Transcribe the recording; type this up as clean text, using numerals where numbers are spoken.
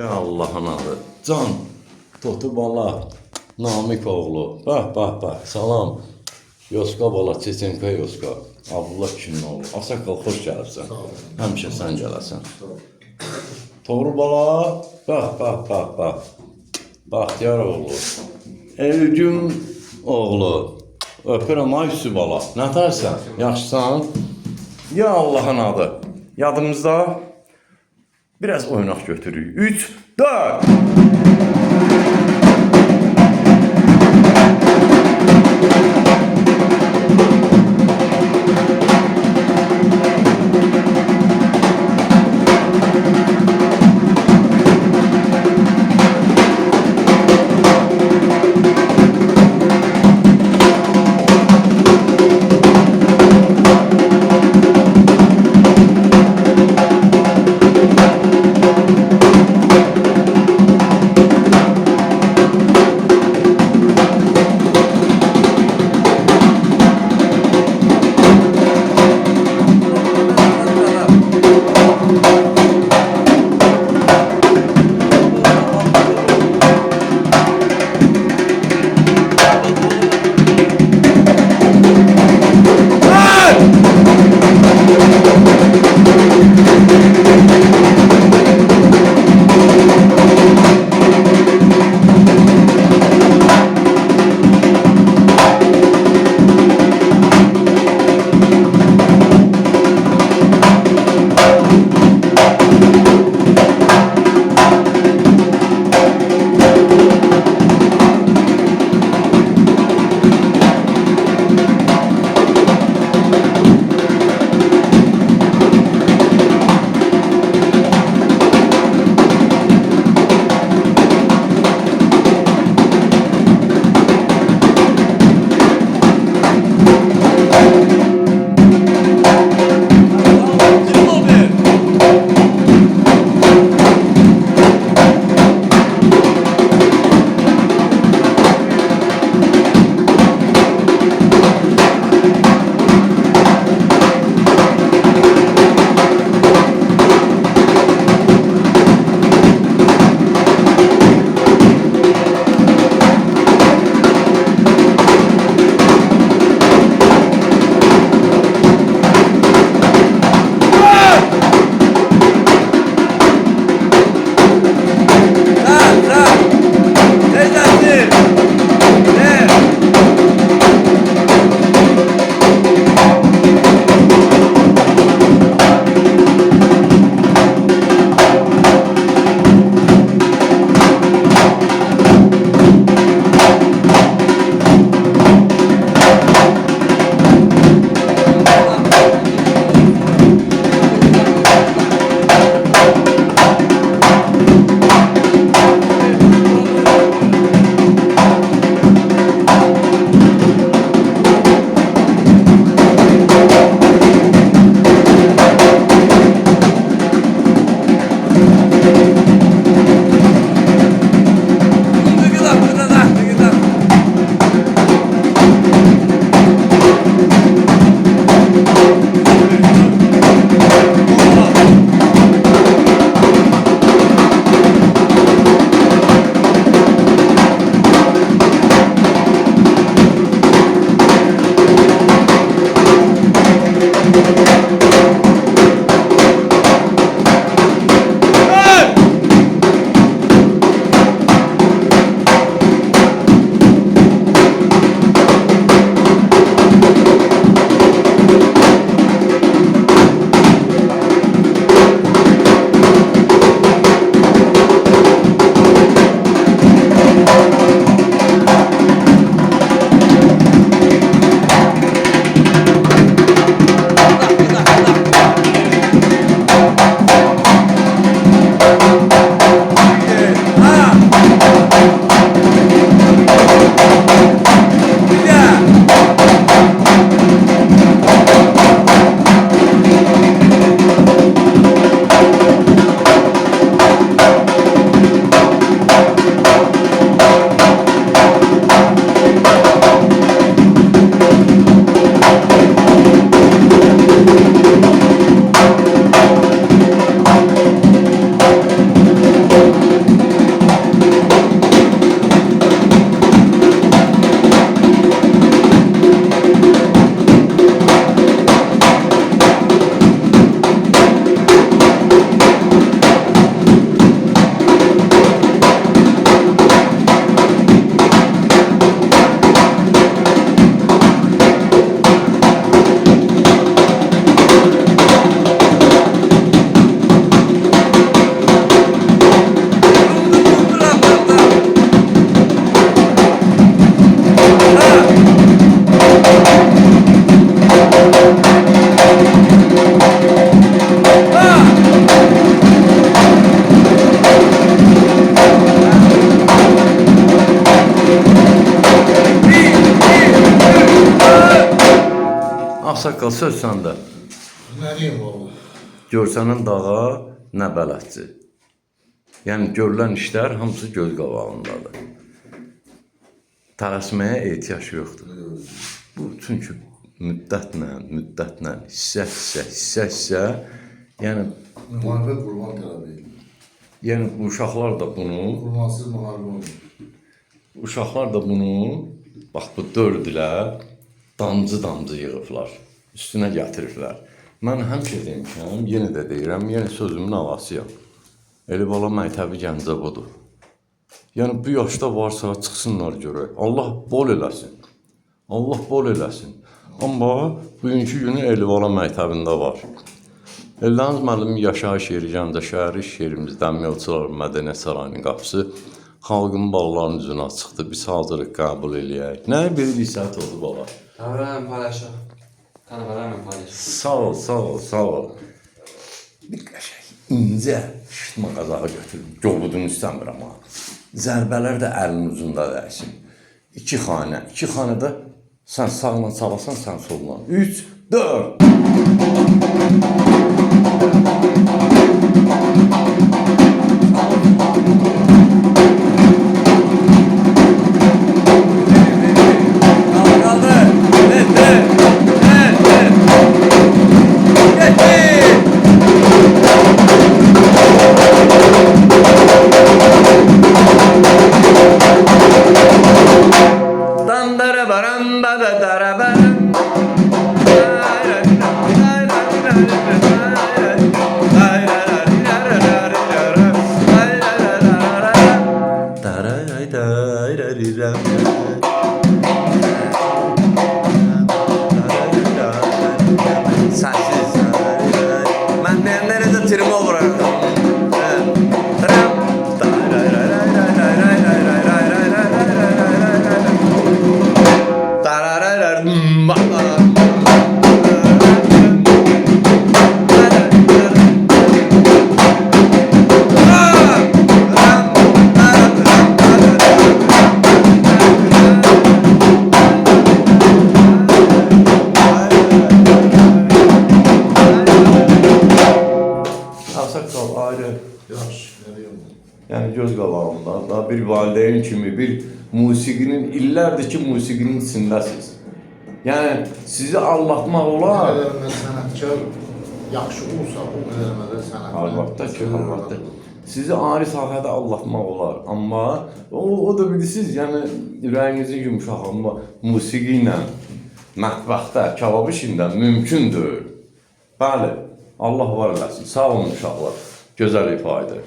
Ya Allah'ın adı. Can, Totu bala, Namik oğlu. Bax, salam. Yoska bala, Çeçenka Yoska. Abdullah kişinin oğlu. Asakal, xoş gəlirsən. Həmişə sən gələsən. Toğru bala, bax. Baxtiyar oğlu. Evgün oğlu. Öpürəm ay üstü bala. Nətərsən? Yaxşısan? Ya Allah'ın adı. Yadımızda biraz oynaq götürürük. 3, 4. Ağsaqqal söz səndə. Nə deyim valla? Görsənin dağa, nə bələdçi. Yəni görülən işlər hamısı göz qabağındadır. Tələsməyə ehtiyac yoxdur. Bu çünki müddətlə, hissə, yəni Müharibə qurban tələb edir. yəni bu uşaqlar da bunu, Qurbansız müharibə olur. uşaqlar da bunu bax bu 4 ilə damcı yığıblar, üstünə gətiriblər. Mən həmişə demişəm, yenə də deyirəm, yenə sözümün ağasıyam. Elibala məktəbi Gəncə budur. Yəni bu yaşda varsa çıxsınlar görək. Allah bol eləsin. Allah bol eləsin. Amma bugünkü günü Elibala məktəbində var. Eldəniz müəllimin yaşayış yeri Gəncə şəhəri iş yerimizdən Mövçular Mədəniyyət Sarayının qapısı xalqın ballarının üzünə çıxdı. Biz hazırıq qəbul eləyək. Nə bilirsə oldu bala. Kameraman paylaşaq. Kameraman paylaşaq. Sağ ol. Bir qəşəng, incə şiştma qazağı götürüm. Qobudunu istəmirəm ha. Zərbələr də əlin ucunda dəysin. 2 xanədə sən sağla çalasan, sən solla. 3, 4. Sessiz. Mən deyənlərə də trim olur. Ağsaqqal ayrı. Yaxşı, nə deyim? Yəni göz qabağımda da bir valideyn kimi, bir musiqinin, illərdir ki musiqinin içindəsiniz. Yəni sizi aldatmaq Nə olar. qədər mən sənətkar yaxşı olsa, o qədər mən sənətkar. Əlbəttə. Sizi ayrı sahədə aldatmaq olar. Amma o da bilirsiniz, yəni ürəyinizin yumşaq, amma musiqi ilə, mətbəxdə, kebab işində mümkün deyil. Bəli, Allah var eləsin. Sağ olun uşaqlar. Gözəl ifadə.